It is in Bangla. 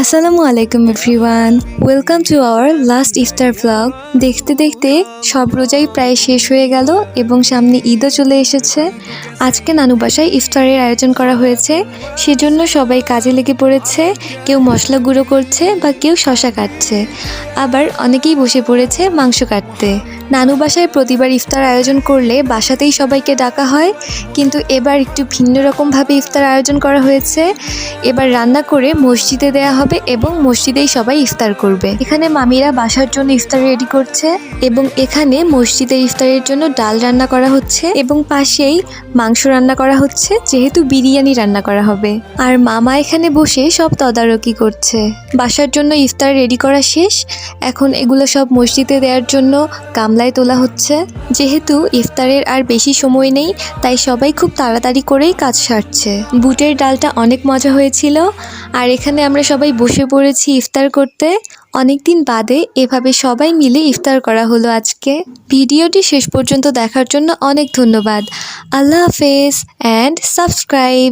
আসসালামু আলাইকুম everyone, welcome to our last iftar blog. দেখতে দেখতে সব রোজাই প্রায় শেষ হয়ে গেল এবং সামনে ঈদও চলে এসেছে। আজকে নানু বাসায় ইফতারের আয়োজন করা হয়েছে, সেজন্য সবাই কাজে লেগে পড়েছে। কেউ মশলা গুঁড়ো করছে বা কেউ শসা কাটছে, আবার অনেকেই বসে পড়েছে মাংস কাটতে। নানু বাসায় প্রতিবার ইফতার আয়োজন করলে বাসাতেই সবাইকে ডাকা হয়, কিন্তু এবার একটু ভিন্ন রকমভাবে ইফতার আয়োজন করা হয়েছে। এবার রান্না করে মসজিদে দেয়া হবে এবং মসজিদেই সবাই ইফতার করবে। এখানে মামিরা বাসার জন্য ইফতার রেডি করছে এবং এখানে মসজিদের ইফতারের জন্য ডাল রান্না করা হচ্ছে এবং পাশেই মাংস রান্না করা হচ্ছে, যেহেতু বিরিয়ানি রান্না করা হবে। আর মামা এখানে বসে সব তদারকি করছে। বাসার জন্য ইফতার রেডি করা শেষ, এখন এগুলো সব মসজিদে দেওয়ার জন্য গামলায় তোলা হচ্ছে। যেহেতু ইফতারের আর বেশি সময় নেই, তাই সবাই খুব তাড়াতাড়ি করেই কাজ সারছে। বুটের ডালটা অনেক মজা হয়েছিল। আর এখানে আমরা সবাই বসে পড়েছি ইফতার করতে। অনেকদিন বাদে এভাবে সবাই মিলে ইফতার করা হলো আজকে। ভিডিওটি শেষ পর্যন্ত দেখার জন্য অনেক ধন্যবাদ। আল্লাহ হাফেজ অ্যান্ড সাবস্ক্রাইব।